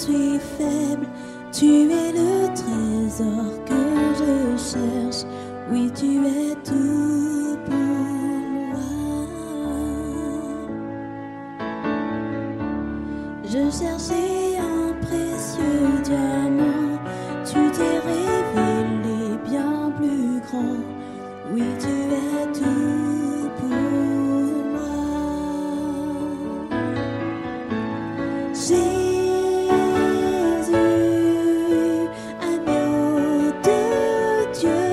suis faible, tu es le trésor que je cherche. Oui, tu es tout pour moi. Je cherchais un précieux diamant, tu t'es révélé bien plus grand. Oui, tu es tout pour moi. Jésus, agneau de Dieu,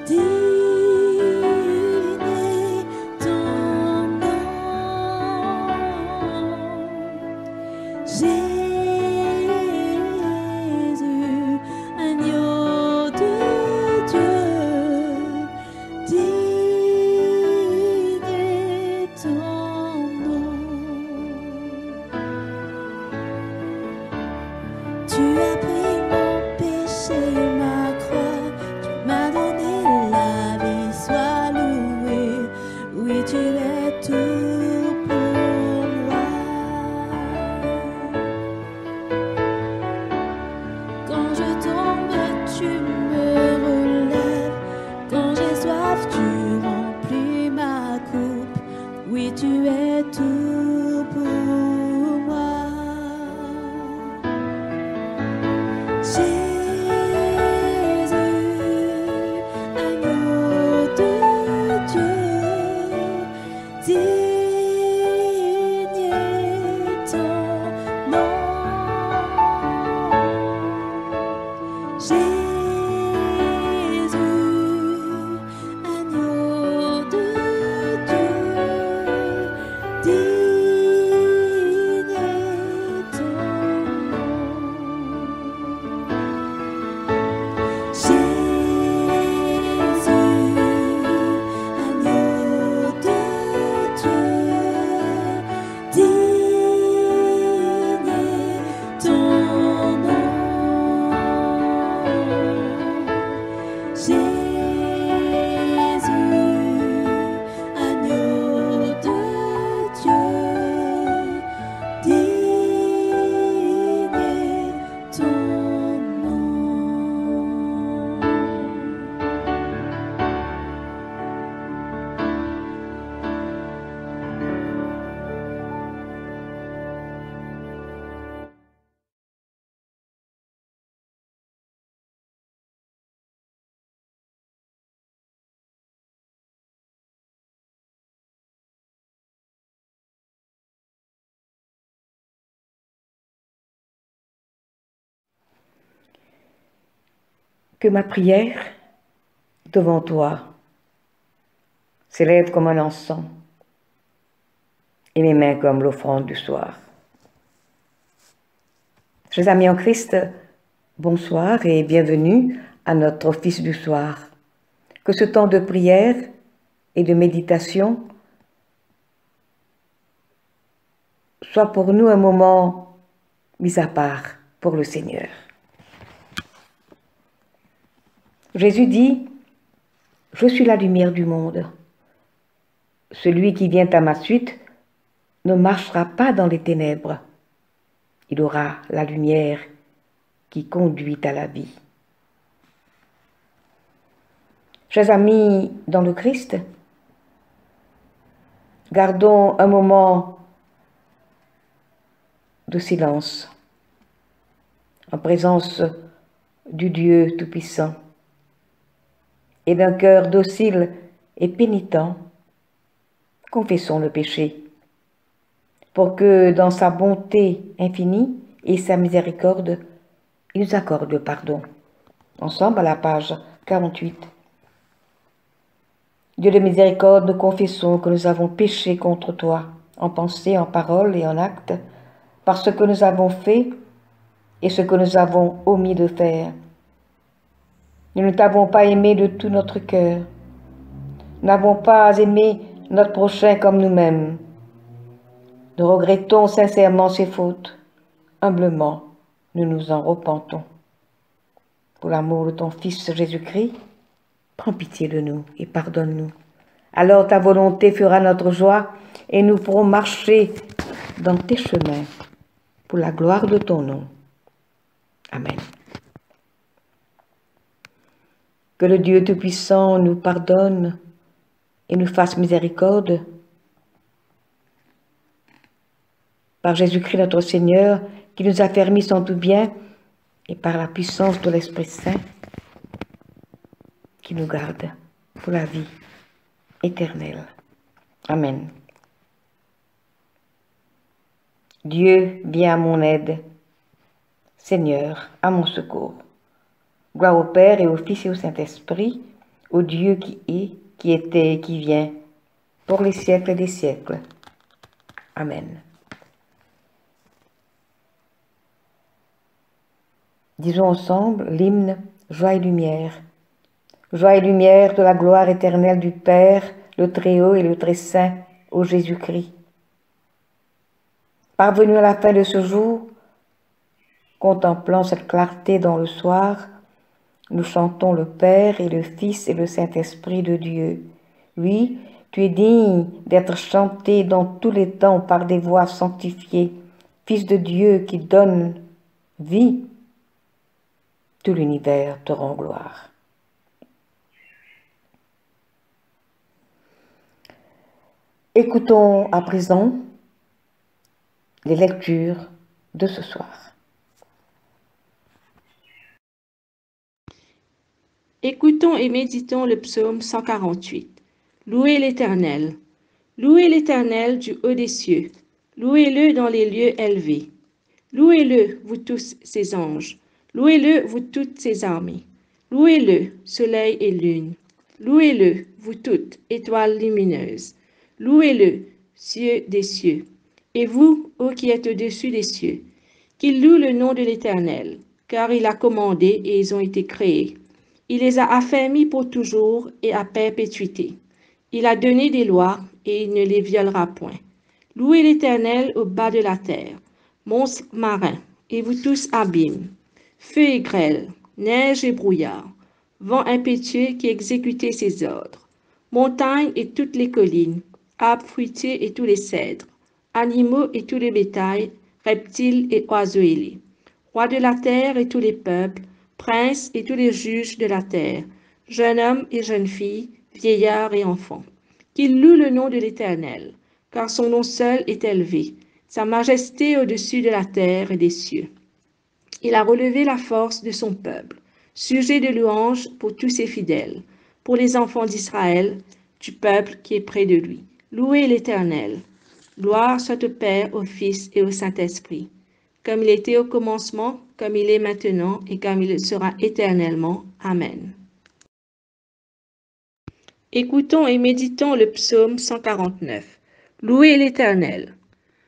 digne est ton nom. Jésus, agneau de Dieu, digne est ton nom. Tu as pris mon péché, ma croix, tu m'as donné la vie, sois loué. Oui, tu es tout pour moi. Quand je tombe, tu me relèves. Quand j'ai soif, tu remplis ma coupe. Oui, tu es tout pour moi. Jésus, agneau de Dieu, digne est ton nom. Jésus, agneau de Dieu, digne est ton nom. Jésus, agneau de Dieu, digne est ton nom. Jésus, agneau de Dieu, digne est ton nom. Que ma prière devant toi s'élève comme un encens et mes mains comme l'offrande du soir. Chers amis en Christ, bonsoir et bienvenue à notre office du soir. Que ce temps de prière et de méditation soit pour nous un moment mis à part pour le Seigneur. Jésus dit, « Je suis la lumière du monde. Celui qui vient à ma suite ne marchera pas dans les ténèbres. Il aura la lumière qui conduit à la vie. » Chers amis dans le Christ, gardons un moment de silence en présence du Dieu Tout-Puissant et d'un cœur docile et pénitent. Confessons le péché pour que dans sa bonté infinie et sa miséricorde, il nous accorde le pardon. Ensemble à la page 48. Dieu de miséricorde, nous confessons que nous avons péché contre toi, en pensée, en parole et en acte, par ce que nous avons fait et ce que nous avons omis de faire. Nous ne t'avons pas aimé de tout notre cœur. Nous n'avons pas aimé notre prochain comme nous-mêmes. Nous regrettons sincèrement ces fautes. Humblement, nous nous en repentons. Pour l'amour de ton Fils Jésus-Christ, prends pitié de nous et pardonne-nous. Alors ta volonté fera notre joie et nous pourrons marcher dans tes chemins pour la gloire de ton nom. Amen. Que le Dieu Tout-Puissant nous pardonne et nous fasse miséricorde. Par Jésus-Christ notre Seigneur, qui nous a permis son tout bien, et par la puissance de l'Esprit Saint, qui nous garde pour la vie éternelle. Amen. Dieu, viens à mon aide. Seigneur, à mon secours. Gloire au Père et au Fils et au Saint-Esprit, au Dieu qui est, qui était et qui vient, pour les siècles des siècles. Amen. Disons ensemble l'hymne Joie et lumière. Joie et lumière de la gloire éternelle du Père, le Très-Haut et le Très-Saint, ô Jésus-Christ. Parvenus à la fin de ce jour, contemplant cette clarté dans le soir, nous chantons le Père et le Fils et le Saint-Esprit de Dieu. Oui, tu es digne d'être chanté dans tous les temps par des voix sanctifiées, Fils de Dieu qui donne vie. Tout l'univers te rend gloire. Écoutons à présent les lectures de ce soir. Écoutons et méditons le psaume 148. Louez l'Éternel. Louez l'Éternel du haut des cieux. Louez-le dans les lieux élevés. Louez-le, vous tous ses anges. Louez-le, vous toutes ses armées. Louez-le, soleil et lune. Louez-le, vous toutes, étoiles lumineuses. Louez-le, cieux des cieux. Et vous, ô qui êtes au-dessus des cieux, qu'ils louent le nom de l'Éternel, car il a commandé et ils ont été créés. Il les a affermis pour toujours et à perpétuité. Il a donné des lois et il ne les violera point. Louez l'Éternel au bas de la terre, monstres marins, et vous tous abîmes, feu et grêle, neige et brouillard, vent impétueux qui exécutez ses ordres, montagnes et toutes les collines, arbres fruitiers et tous les cèdres, animaux et tous les bétails, reptiles et oiseaux ailés, rois de la terre et tous les peuples, princes et tous les juges de la terre, jeunes hommes et jeunes filles, vieillards et enfants, qu'ils louent le nom de l'Éternel, car son nom seul est élevé, sa majesté au-dessus de la terre et des cieux. Il a relevé la force de son peuple, sujet de louange pour tous ses fidèles, pour les enfants d'Israël, du peuple qui est près de lui. Louez l'Éternel. Gloire soit au Père, au Fils et au Saint-Esprit, comme il était au commencement, comme il est maintenant et comme il sera éternellement. Amen. Écoutons et méditons le psaume 149. Louez l'Éternel.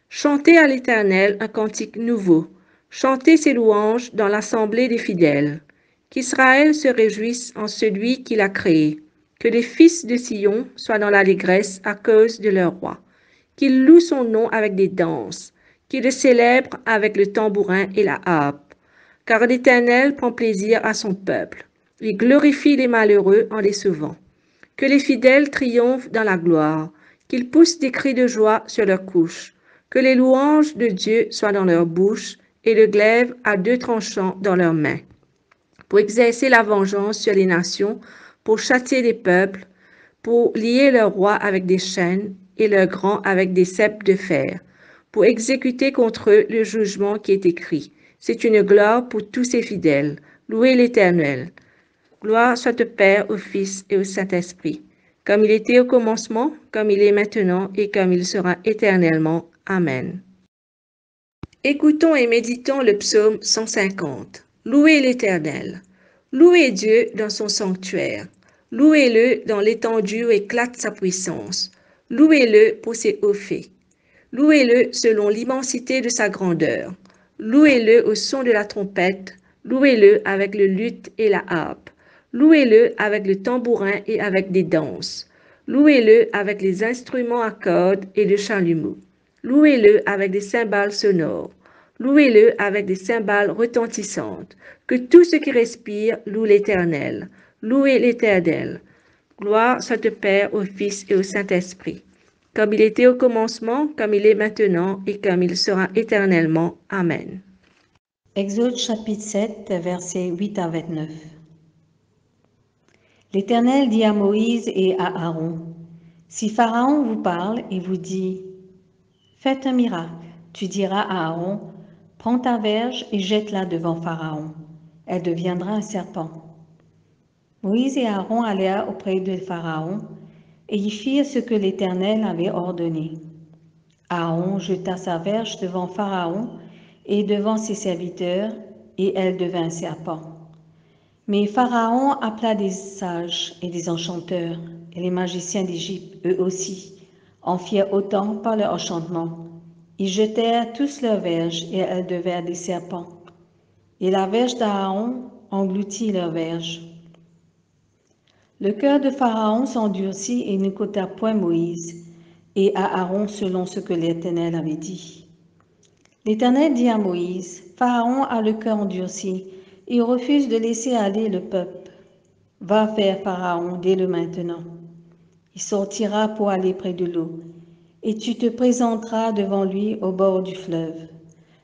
Chantez à l'Éternel un cantique nouveau. Chantez ses louanges dans l'assemblée des fidèles. Qu'Israël se réjouisse en celui qui l'a créé. Que les fils de Sion soient dans l'allégresse à cause de leur roi. Qu'ils louent son nom avec des danses. Qu'ils le célèbrent avec le tambourin et la harpe. Car l'Éternel prend plaisir à son peuple. Il glorifie les malheureux en les sauvant. Que les fidèles triomphent dans la gloire. Qu'ils poussent des cris de joie sur leurs couches. Que les louanges de Dieu soient dans leur bouche et le glaive à deux tranchants dans leurs mains, pour exercer la vengeance sur les nations, pour châtier les peuples, pour lier leurs rois avec des chaînes et leurs grands avec des ceps de fer, pour exécuter contre eux le jugement qui est écrit. C'est une gloire pour tous ses fidèles. Louez l'Éternel. Gloire soit au Père, au Fils et au Saint-Esprit, comme il était au commencement, comme il est maintenant et comme il sera éternellement. Amen. Écoutons et méditons le psaume 150. Louez l'Éternel. Louez Dieu dans son sanctuaire. Louez-le dans l'étendue où éclate sa puissance. Louez-le pour ses hauts faits. Louez-le selon l'immensité de sa grandeur. Louez-le au son de la trompette. Louez-le avec le luth et la harpe. Louez-le avec le tambourin et avec des danses. Louez-le avec les instruments à cordes et le chalumeau. Louez-le avec des cymbales sonores. Louez-le avec des cymbales retentissantes. Que tout ce qui respire loue l'Éternel. Louez l'Éternel. Gloire soit au Père, au Fils et au Saint-Esprit, comme il était au commencement, comme il est maintenant et comme il sera éternellement. Amen. Exode chapitre 7, versets 8 à 29. L'Éternel dit à Moïse et à Aaron, si Pharaon vous parle et vous dit, faites un miracle, tu diras à Aaron, prends ta verge et jette-la devant Pharaon. Elle deviendra un serpent. Moïse et Aaron allèrent auprès de Pharaon et y firent ce que l'Éternel avait ordonné. Aaron jeta sa verge devant Pharaon et devant ses serviteurs, et elle devint un serpent. Mais Pharaon appela des sages et des enchanteurs, et les magiciens d'Égypte, eux aussi, en firent autant par leur enchantement. Ils jetèrent tous leurs verges, et elles devinrent des serpents. Et la verge d'Aaron engloutit leurs verges. Le cœur de Pharaon s'endurcit et n'écouta point Moïse et à Aaron selon ce que l'Éternel avait dit. L'Éternel dit à Moïse, Pharaon a le cœur endurci, il refuse de laisser aller le peuple. Va vers Pharaon dès le maintenant. Il sortira pour aller près de l'eau, et tu te présenteras devant lui au bord du fleuve.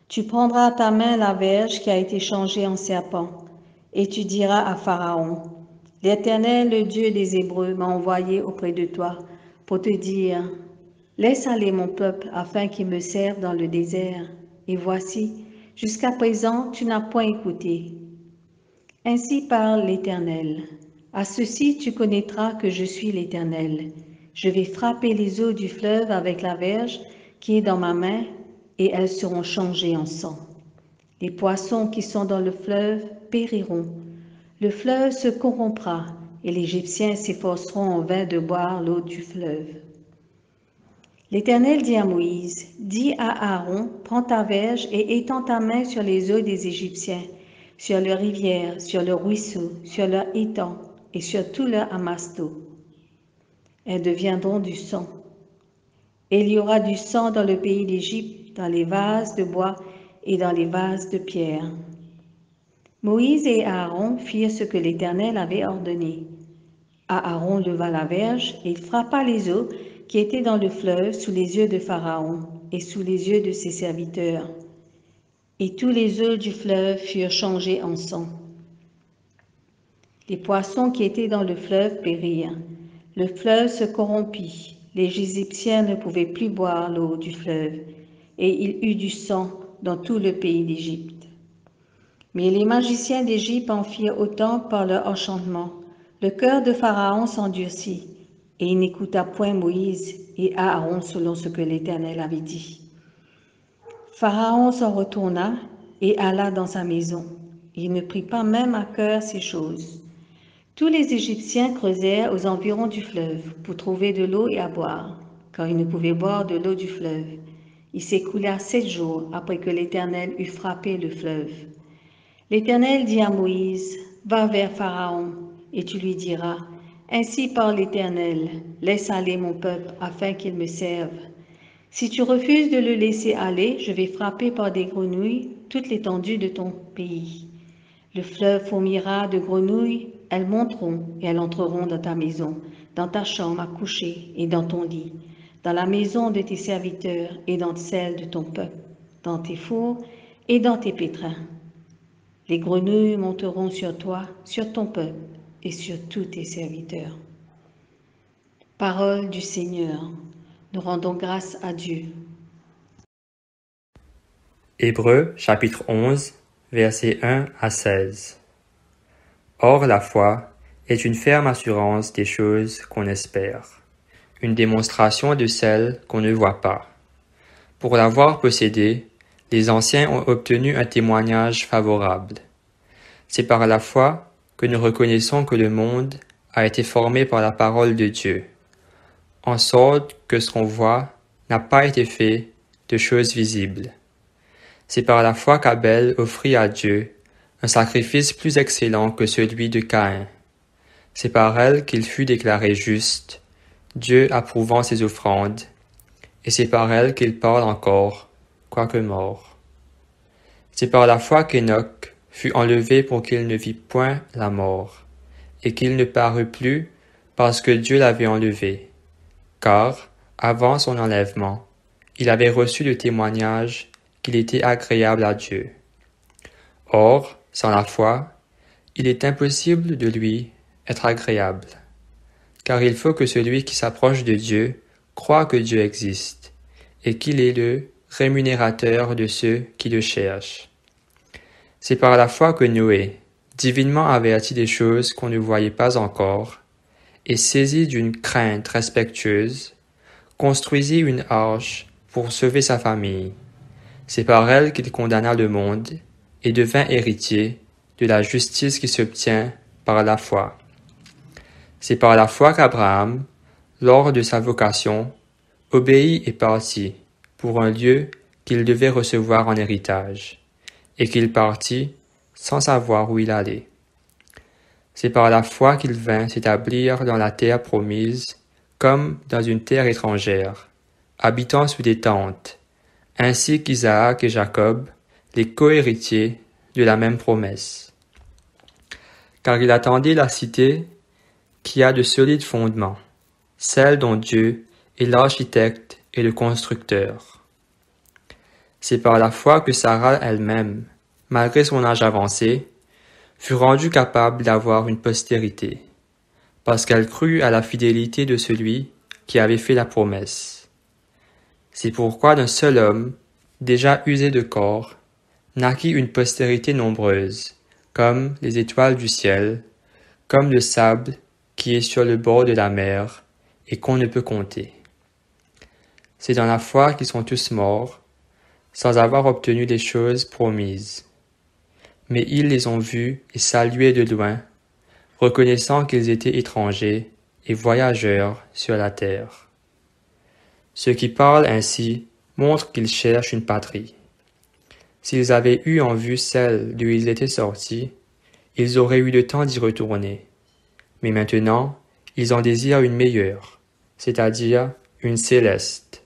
Tu prendras à ta main la verge qui a été changée en serpent, et tu diras à Pharaon, l'Éternel, le Dieu des Hébreux, m'a envoyé auprès de toi pour te dire, laisse aller mon peuple afin qu'il me serve dans le désert. Et voici, jusqu'à présent, tu n'as point écouté. Ainsi parle l'Éternel. À ceci, tu connaîtras que je suis l'Éternel. Je vais frapper les eaux du fleuve avec la verge qui est dans ma main, et elles seront changées en sang. Les poissons qui sont dans le fleuve périront. Le fleuve se corrompra, et les Égyptiens s'efforceront en vain de boire l'eau du fleuve. L'Éternel dit à Moïse, dis à Aaron, prends ta verge et étends ta main sur les eaux des Égyptiens, sur leurs rivières, sur leurs ruisseaux, sur leurs étangs et sur tout leur amas d'eau. Elles deviendront du sang. Et il y aura du sang dans le pays d'Égypte, dans les vases de bois et dans les vases de pierre. Moïse et Aaron firent ce que l'Éternel avait ordonné. Aaron leva la verge et il frappa les eaux qui étaient dans le fleuve sous les yeux de Pharaon et sous les yeux de ses serviteurs. Et tous les eaux du fleuve furent changés en sang. Les poissons qui étaient dans le fleuve périrent. Le fleuve se corrompit. Les Égyptiens ne pouvaient plus boire l'eau du fleuve, et il eut du sang dans tout le pays d'Égypte. Mais les magiciens d'Égypte en firent autant par leur enchantement. Le cœur de Pharaon s'endurcit, et il n'écouta point Moïse et Aaron selon ce que l'Éternel avait dit. Pharaon s'en retourna et alla dans sa maison. Il ne prit pas même à cœur ces choses. Tous les Égyptiens creusèrent aux environs du fleuve pour trouver de l'eau et à boire, car ils ne pouvaient boire de l'eau du fleuve. Il s'écoula 7 jours après que l'Éternel eut frappé le fleuve. L'Éternel dit à Moïse, va vers Pharaon, et tu lui diras, ainsi parle l'Éternel, laisse aller mon peuple afin qu'il me serve. Si tu refuses de le laisser aller, je vais frapper par des grenouilles toute l'étendue de ton pays. Le fleuve fourmillera de grenouilles, elles monteront et elles entreront dans ta maison, dans ta chambre à coucher et dans ton lit, dans la maison de tes serviteurs et dans celle de ton peuple, dans tes fours et dans tes pétrins. Les grenouilles monteront sur toi, sur ton peuple et sur tous tes serviteurs. Parole du Seigneur. Nous rendons grâce à Dieu. Hébreux chapitre 11, versets 1 à 16. Or la foi est une ferme assurance des choses qu'on espère, une démonstration de celles qu'on ne voit pas. Pour l'avoir possédée, les anciens ont obtenu un témoignage favorable. C'est par la foi que nous reconnaissons que le monde a été formé par la parole de Dieu, en sorte que ce qu'on voit n'a pas été fait de choses visibles. C'est par la foi qu'Abel offrit à Dieu un sacrifice plus excellent que celui de Caïn. C'est par elle qu'il fut déclaré juste, Dieu approuvant ses offrandes, et c'est par elle qu'il parle encore, quoique mort. C'est par la foi qu'Enoch fut enlevé pour qu'il ne vit point la mort, et qu'il ne parut plus parce que Dieu l'avait enlevé. Car, avant son enlèvement, il avait reçu le témoignage qu'il était agréable à Dieu. Or, sans la foi, il est impossible de lui être agréable, car il faut que celui qui s'approche de Dieu croit que Dieu existe et qu'il est le rémunérateur de ceux qui le cherchent. C'est par la foi que Noé, divinement averti des choses qu'on ne voyait pas encore, et saisi d'une crainte respectueuse, construisit une arche pour sauver sa famille. C'est par elle qu'il condamna le monde et devint héritier de la justice qui s'obtient par la foi. C'est par la foi qu'Abraham, lors de sa vocation, obéit et partit pour un lieu qu'il devait recevoir en héritage, et qu'il partit sans savoir où il allait. C'est par la foi qu'il vint s'établir dans la terre promise, comme dans une terre étrangère, habitant sous des tentes, ainsi qu'Isaac et Jacob, les cohéritiers de la même promesse. Car il attendait la cité qui a de solides fondements, celle dont Dieu est l'architecte et le constructeur. C'est par la foi que Sarah elle-même, malgré son âge avancé, fut rendue capable d'avoir une postérité, parce qu'elle crut à la fidélité de celui qui avait fait la promesse. C'est pourquoi d'un seul homme, déjà usé de corps, naquit une postérité nombreuse, comme les étoiles du ciel, comme le sable qui est sur le bord de la mer et qu'on ne peut compter. C'est dans la foi qu'ils sont tous morts, sans avoir obtenu les choses promises. Mais ils les ont vus et salués de loin, reconnaissant qu'ils étaient étrangers et voyageurs sur la terre. Ceux qui parlent ainsi montrent qu'ils cherchent une patrie. S'ils avaient eu en vue celle d'où ils étaient sortis, ils auraient eu le temps d'y retourner. Mais maintenant, ils en désirent une meilleure, c'est-à-dire une céleste.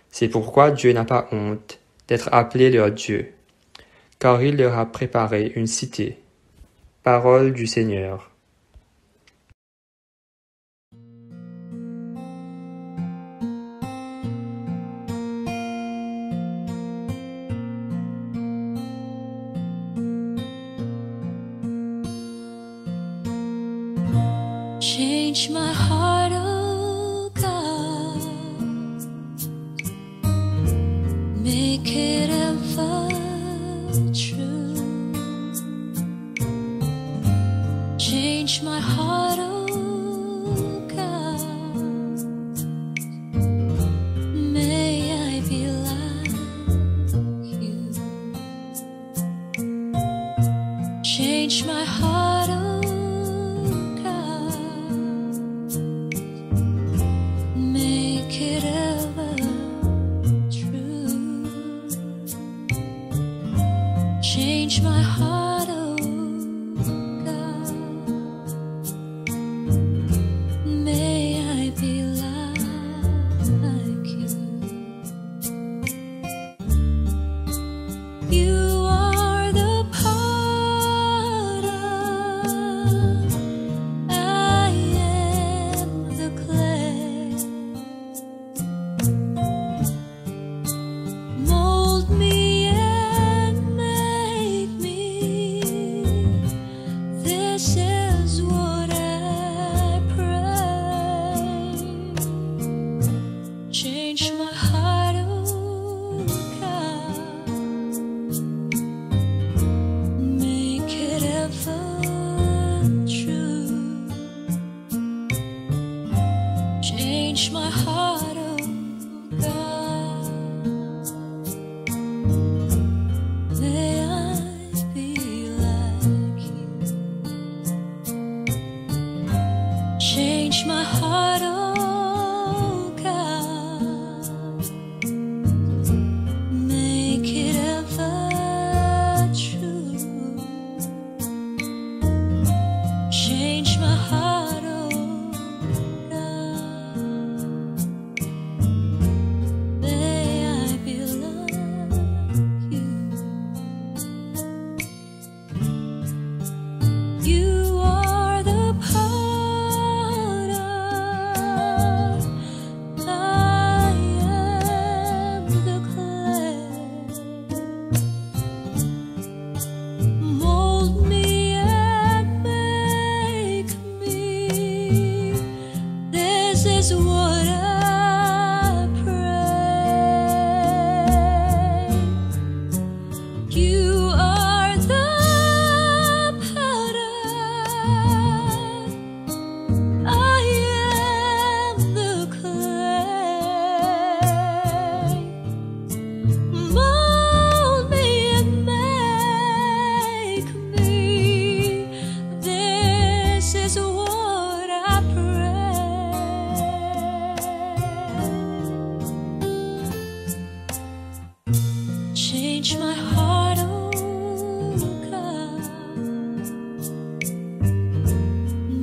C'est pourquoi Dieu n'a pas honte d'être appelé leur Dieu, car il leur a préparé une cité. Parole du Seigneur. Change my heart, oh God, make it ever true. Change my heart, oh God, may I be like you. Change my heart, oh change my heart, oh God, may I be like you. You are the potter, I am the clay. Mold me and make me my heart, oh God.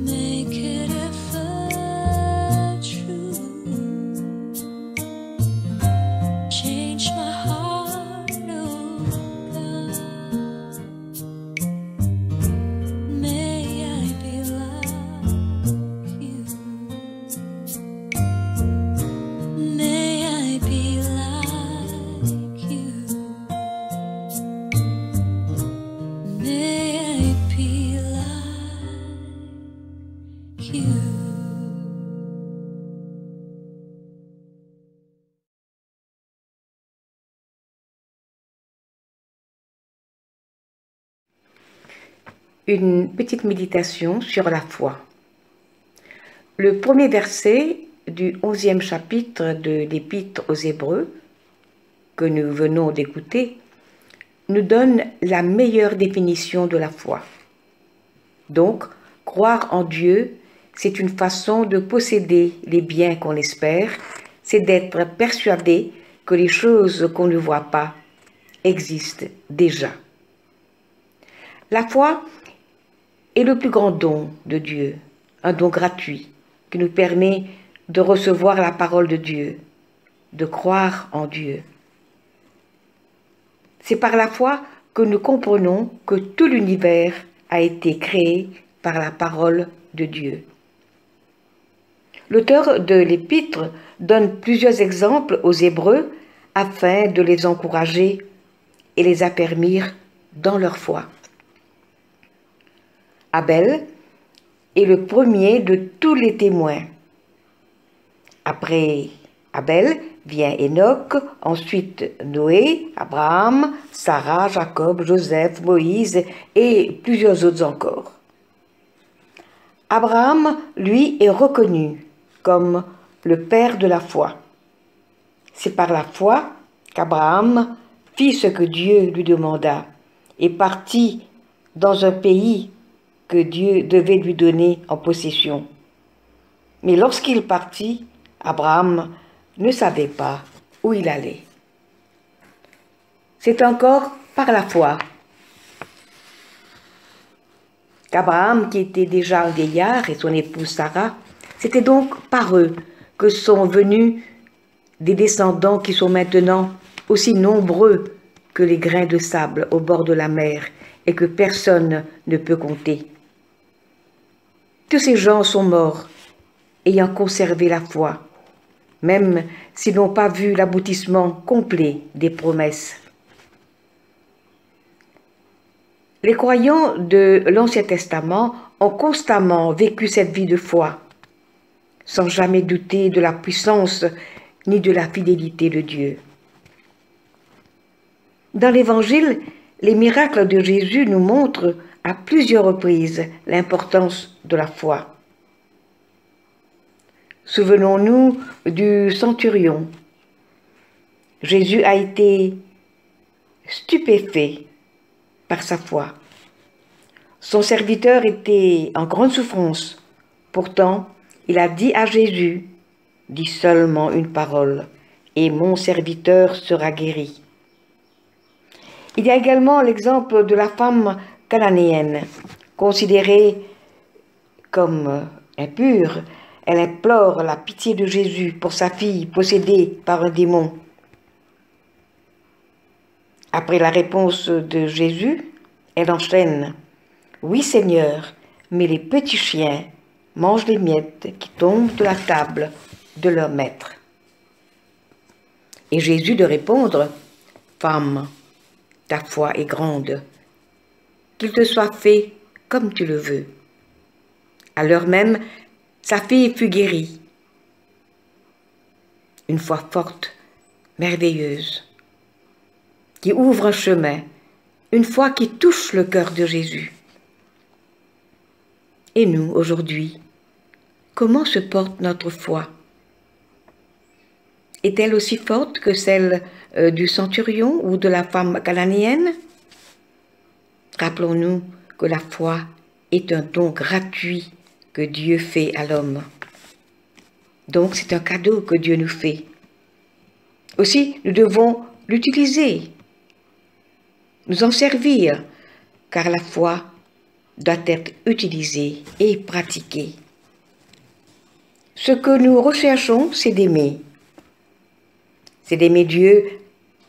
Make it ever true. Change my heart, oh God. May I be like you. May I be like you. May I be like you. Une petite méditation sur la foi. Le premier verset du 11e chapitre de l'Épître aux Hébreux, que nous venons d'écouter, nous donne la meilleure définition de la foi. Donc, croire en Dieu, c'est une façon de posséder les biens qu'on espère, c'est d'être persuadé que les choses qu'on ne voit pas existent déjà. La foi est le plus grand don de Dieu, un don gratuit qui nous permet de recevoir la parole de Dieu, de croire en Dieu. C'est par la foi que nous comprenons que tout l'univers a été créé par la parole de Dieu. L'auteur de l'Épître donne plusieurs exemples aux Hébreux afin de les encourager et les affermir dans leur foi. Abel est le premier de tous les témoins. Après Abel vient Enoch, ensuite Noé, Abraham, Sarah, Jacob, Joseph, Moïse et plusieurs autres encore. Abraham, lui, est reconnu comme le père de la foi. C'est par la foi qu'Abraham fit ce que Dieu lui demanda et partit dans un pays que Dieu devait lui donner en possession. Mais lorsqu'il partit, Abraham ne savait pas où il allait. C'est encore par la foi qu'Abraham, qui était déjà un vieillard, et son épouse Sarah, c'était donc par eux que sont venus des descendants qui sont maintenant aussi nombreux que les grains de sable au bord de la mer et que personne ne peut compter. Tous ces gens sont morts, ayant conservé la foi, même s'ils n'ont pas vu l'aboutissement complet des promesses. Les croyants de l'Ancien Testament ont constamment vécu cette vie de foi, sans jamais douter de la puissance ni de la fidélité de Dieu. Dans l'Évangile, les miracles de Jésus nous montrent à plusieurs reprises l'importance de la foi. Souvenons-nous du centurion. Jésus a été stupéfait par sa foi. Son serviteur était en grande souffrance. Pourtant, il a dit à Jésus, « Dis seulement une parole, et mon serviteur sera guéri. » Il y a également l'exemple de la femme cananéenne, considérée comme impure. Elle implore la pitié de Jésus pour sa fille possédée par un démon. Après la réponse de Jésus, elle enchaîne, « Oui Seigneur, mais les petits chiens mangent les miettes qui tombent de la table de leur maître. » Et Jésus de répondre, « Femme, ta foi est grande, qu'il te soit fait comme tu le veux. » À l'heure même, sa fille fut guérie. Une foi forte, merveilleuse, qui ouvre un chemin, une foi qui touche le cœur de Jésus. Et nous, aujourd'hui, comment se porte notre foi? Est-elle aussi forte que celle du centurion ou de la femme cananéenne? Rappelons-nous que la foi est un don gratuit que Dieu fait à l'homme. Donc c'est un cadeau que Dieu nous fait. Aussi, nous devons l'utiliser nous en servir, car la foi doit être utilisée et pratiquée. Ce que nous recherchons, c'est d'aimer. C'est d'aimer Dieu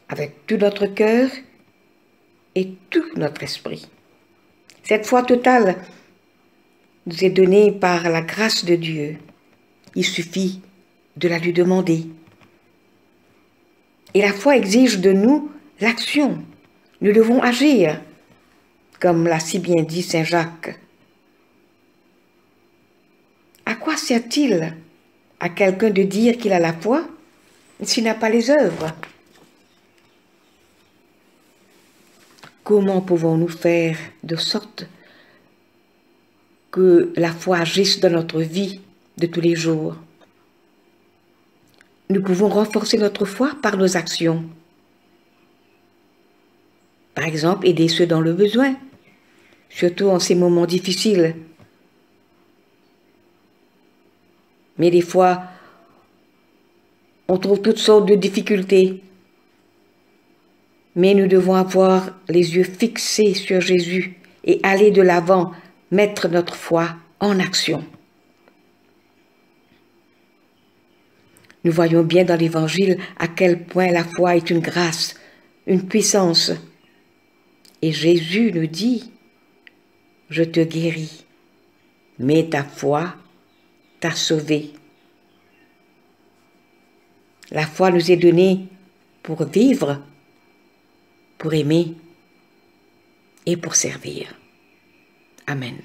avec tout notre cœur et tout notre esprit. Cette foi totale nous est donnée par la grâce de Dieu. Il suffit de la lui demander. Et la foi exige de nous l'action. Nous devons agir, comme l'a si bien dit Saint Jacques. À quoi sert-il à quelqu'un de dire qu'il a la foi s'il n'a pas les œuvres? Comment pouvons-nous faire de sorte que la foi agisse dans notre vie de tous les jours? Nous pouvons renforcer notre foi par nos actions. Par exemple, aider ceux dans le besoin, surtout en ces moments difficiles. Mais des fois, on trouve toutes sortes de difficultés. Mais nous devons avoir les yeux fixés sur Jésus et aller de l'avant, mettre notre foi en action. Nous voyons bien dans l'Évangile à quel point la foi est une grâce, une puissance. Et Jésus nous dit, « Je te guéris, mais ta foi t'a sauvé. » La foi nous est donnée pour vivre, pour aimer et pour servir. Amen.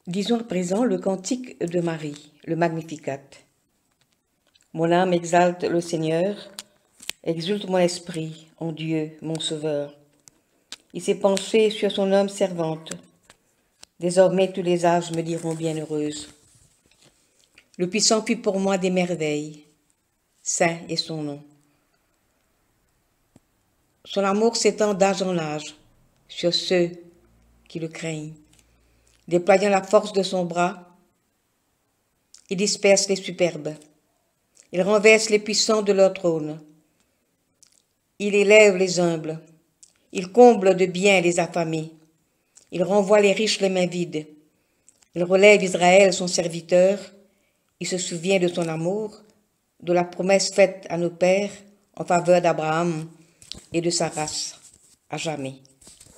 Disons à présent le cantique de Marie, le Magnificat. Mon âme exalte le Seigneur, exulte mon esprit en Dieu, mon Sauveur. Il s'est penché sur son homme servante. Désormais tous les âges me diront bienheureuse. Le Puissant fit pour moi des merveilles. Saint est son nom. Son amour s'étend d'âge en âge sur ceux qui le craignent. Déployant la force de son bras, il disperse les superbes. Il renverse les puissants de leur trône. Il élève les humbles. Il comble de biens les affamés. Il renvoie les riches les mains vides. Il relève Israël, son serviteur. Il se souvient de son amour, de la promesse faite à nos pères en faveur d'Abraham et de sa race, à jamais.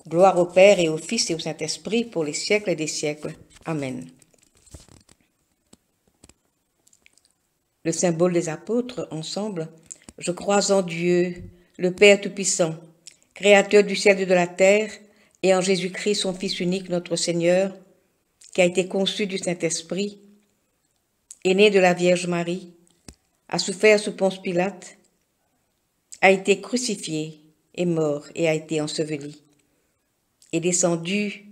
Gloire au Père et au Fils et au Saint-Esprit pour les siècles des siècles. Amen. Le symbole des apôtres, ensemble, je crois en Dieu, le Père Tout-Puissant, Créateur du ciel et de la terre, et en Jésus-Christ, son Fils unique, notre Seigneur, qui a été conçu du Saint-Esprit, est né de la Vierge Marie, a souffert sous Ponce Pilate, a été crucifié, est mort et a été enseveli, est descendu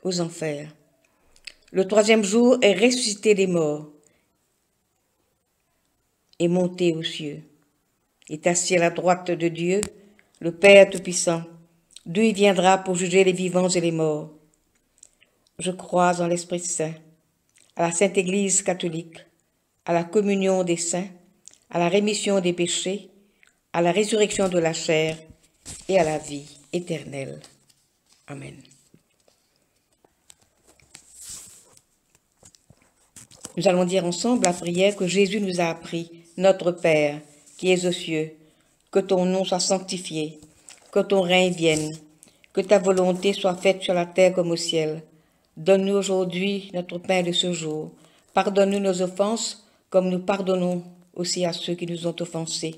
aux enfers. Le troisième jour est ressuscité des morts, est monté aux cieux, est assis à la droite de Dieu, le Père Tout-Puissant, d'où il viendra pour juger les vivants et les morts. Je crois en l'Esprit Saint, à la Sainte Église catholique, à la communion des saints, à la rémission des péchés, à la résurrection de la chair et à la vie éternelle. Amen. Nous allons dire ensemble la prière que Jésus nous a appris. Notre Père, qui es aux cieux, que ton nom soit sanctifié, que ton règne vienne, que ta volonté soit faite sur la terre comme au ciel. Donne-nous aujourd'hui notre pain de ce jour. Pardonne-nous nos offenses, comme nous pardonnons aussi à ceux qui nous ont offensés.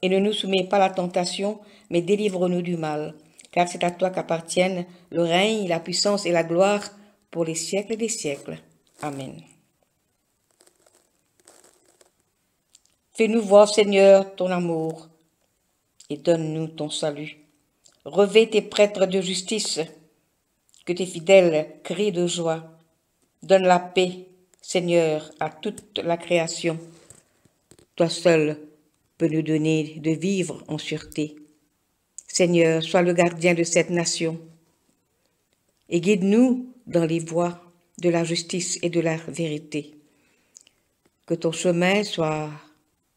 Et ne nous soumets pas à la tentation, mais délivre-nous du mal. Car c'est à toi qu'appartiennent le règne, la puissance et la gloire pour les siècles des siècles. Amen. Fais-nous voir, Seigneur, ton amour et donne-nous ton salut. Revêt tes prêtres de justice, que tes fidèles crient de joie. Donne la paix, Seigneur, à toute la création. Toi seul peux nous donner de vivre en sûreté. Seigneur, sois le gardien de cette nation et guide-nous dans les voies de la justice et de la vérité. Que ton chemin soit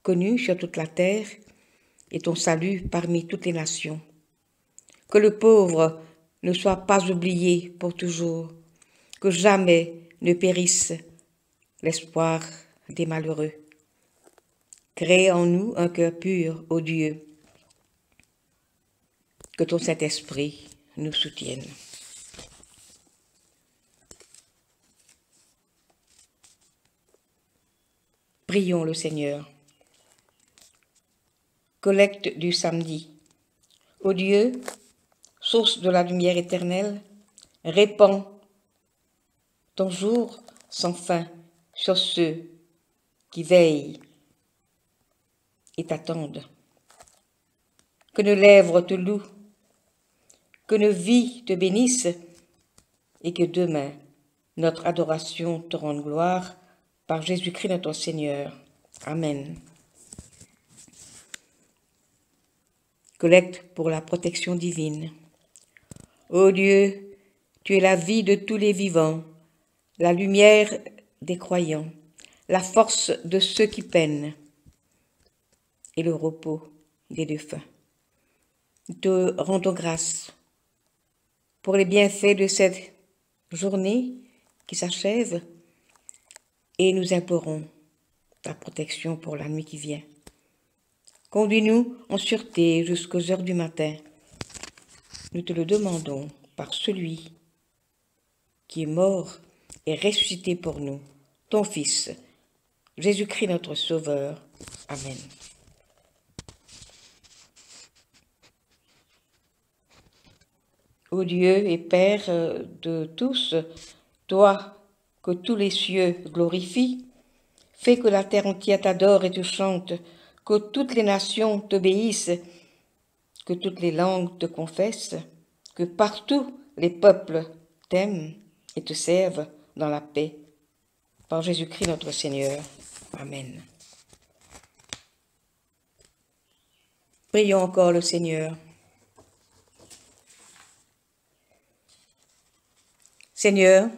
connu sur toute la terre et ton salut parmi toutes les nations. Que le pauvre ne soit pas oublié pour toujours, que jamais ne périsse l'espoir des malheureux. Crée en nous un cœur pur, ô Dieu. Que ton Saint-Esprit nous soutienne. Prions le Seigneur. Collecte du samedi. Ô Dieu, source de la lumière éternelle, répands ton jour sans fin sur ceux qui veillent et t'attendent. Que nos lèvres te louent, que nos vies te bénissent et que demain notre adoration te rende gloire par Jésus-Christ notre Seigneur. Amen. Collecte pour la protection divine. Ô Dieu, tu es la vie de tous les vivants, la lumière des croyants, la force de ceux qui peinent et le repos des défunts. Nous te rendons grâce pour les bienfaits de cette journée qui s'achève et nous implorons ta protection pour la nuit qui vient. Conduis-nous en sûreté jusqu'aux heures du matin. Nous te le demandons par celui qui est mort et ressuscité pour nous, ton Fils, Jésus-Christ notre Sauveur. Amen. Ô Dieu et Père de tous, toi que tous les cieux glorifient, fais que la terre entière t'adore et te chante, que toutes les nations t'obéissent, que toutes les langues te confessent, que partout les peuples t'aiment et te servent dans la paix. par Jésus-Christ notre Seigneur. Amen. Prions encore le Seigneur. Seigneur,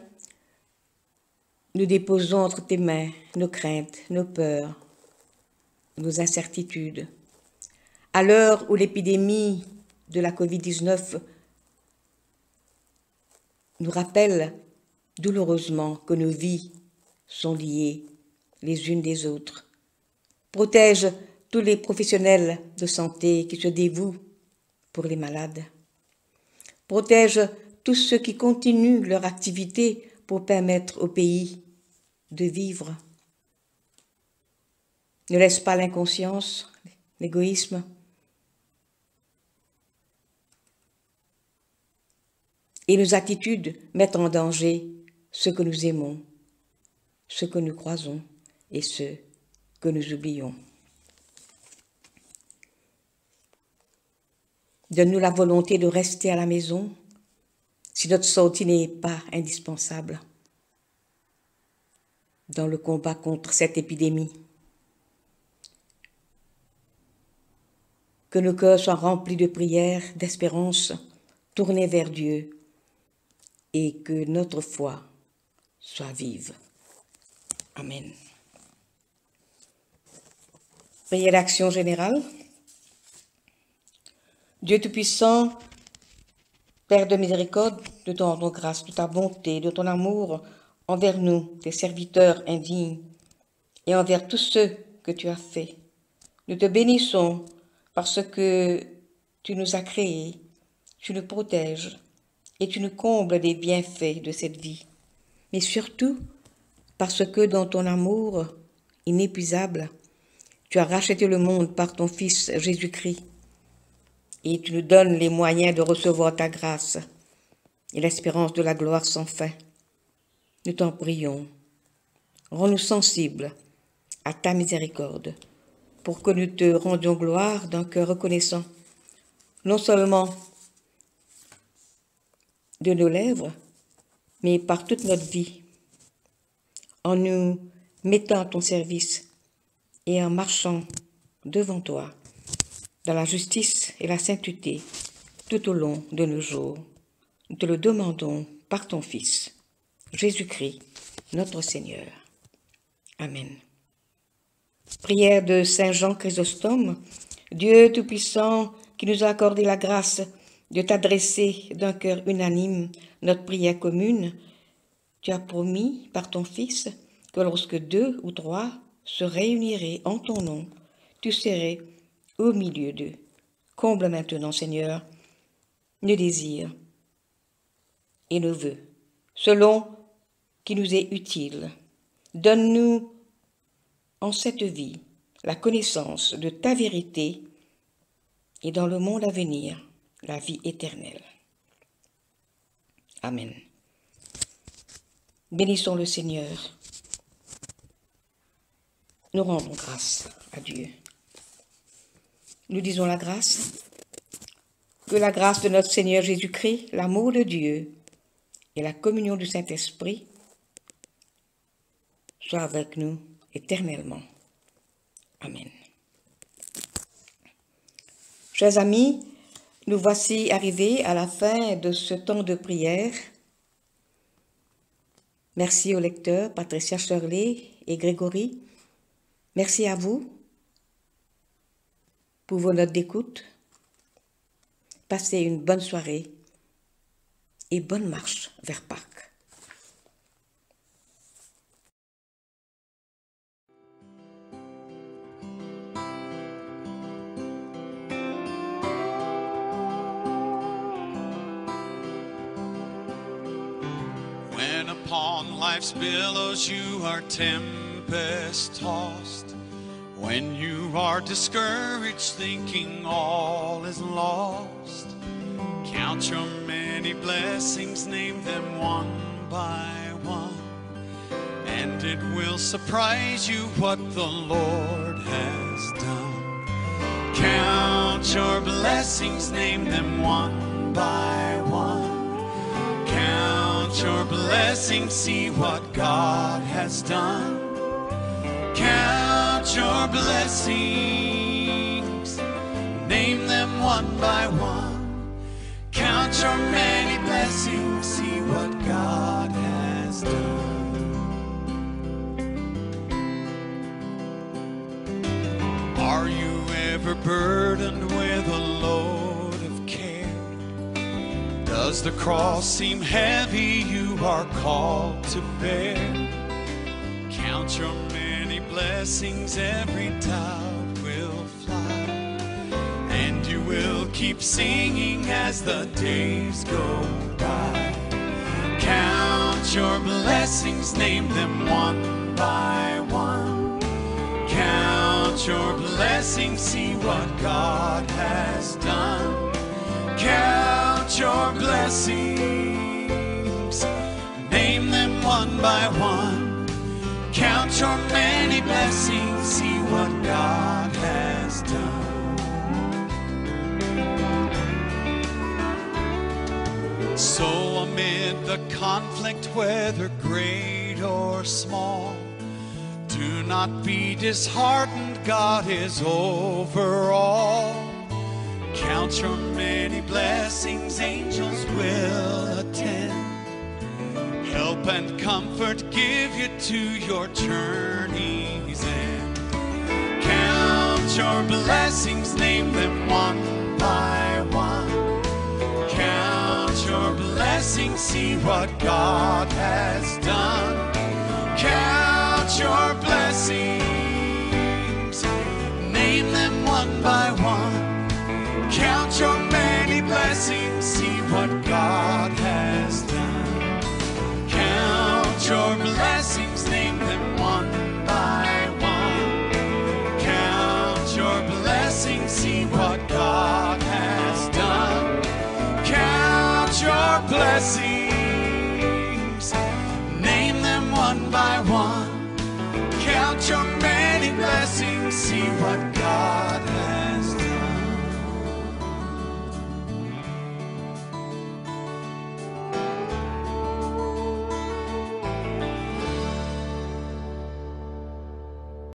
nous déposons entre tes mains nos craintes, nos peurs, nos incertitudes. À l'heure où l'épidémie de la Covid-19 nous rappelle douloureusement que nos vies sont liées les unes des autres. Protège tous les professionnels de santé qui se dévouent pour les malades. Protège tous ceux qui continuent leur activité pour permettre au pays de vivre. Ne laisse pas l'inconscience, l'égoïsme et nos attitudes mettre en danger ce que nous aimons, ce que nous croisons et ce que nous oublions. Donne-nous la volonté de rester à la maison si notre sortie n'est pas indispensable dans le combat contre cette épidémie. Que nos cœurs soient remplis de prières, d'espérance, tournés vers Dieu, et que notre foi soit vive. Amen. Prière d'action générale. Dieu Tout-Puissant, Père de miséricorde, de ton grâce, de ta bonté, de ton amour envers nous, tes serviteurs indignes, et envers tous ceux que tu as faits. Nous te bénissons parce que tu nous as créés, tu nous protèges et tu nous combles des bienfaits de cette vie. Mais surtout parce que dans ton amour inépuisable, tu as racheté le monde par ton Fils Jésus-Christ et tu nous donnes les moyens de recevoir ta grâce et l'espérance de la gloire sans fin. Nous t'en prions, rends-nous sensibles à ta miséricorde pour que nous te rendions gloire d'un cœur reconnaissant, non seulement de nos lèvres, mais par toute notre vie, en nous mettant à ton service et en marchant devant toi dans la justice et la sainteté tout au long de nos jours. Nous te le demandons par ton Fils, Jésus-Christ, notre Seigneur. Amen. Prière de Saint Jean Chrysostome. Dieu Tout-Puissant, qui nous a accordé la grâce de t'adresser d'un cœur unanime notre prière commune, tu as promis par ton Fils que lorsque 2 ou 3 se réuniraient en ton nom, tu serais au milieu d'eux. Comble maintenant, Seigneur, nos désirs et nos vœux, selon qui nous est utile. Donne-nous en cette vie la connaissance de ta vérité et dans le monde à venir, la vie éternelle. Amen. Bénissons le Seigneur. Nous rendons grâce à Dieu. Nous disons la grâce. Que la grâce de notre Seigneur Jésus-Christ, l'amour de Dieu et la communion du Saint-Esprit soient avec nous éternellement. Amen. Chers amis, nous voici arrivés à la fin de ce temps de prière. Merci aux lecteurs, Patricia Shirley et Grégory. Merci à vous pour vos notes d'écoute. Passez une bonne soirée et bonne marche vers Pâques. When upon life's billows you are tempest-tossed, when you are discouraged thinking all is lost, count your many blessings, name them one by one, and it will surprise you what the Lord has done. Count your blessings, name them one by one. Count Count your blessings, see what God has done. Count your blessings, name them one by one. Count your many blessings, see what God has done. Are you ever burdened with a load of care? Does the cross seem heavy you are called to bear? Count your many blessings, every doubt will fly, and you will keep singing as the days go by. Count your blessings, name them one by one. Count your blessings, see what God has done. Count your blessings, name them one by one. Count your many blessings, see what God has done. So amid the conflict, whether great or small, do not be disheartened, God is over all. Count your many blessings, angels will attend. Help and comfort give you to your journey's end. Count your blessings, name them one by one. Count your blessings, see what God has done. Count your blessings, name them one by one. Count your many blessings, see what God has done. Count your blessings, name them one by one. Count your blessings, see what God has done. Count your blessings, name them one by one. Count your many blessings.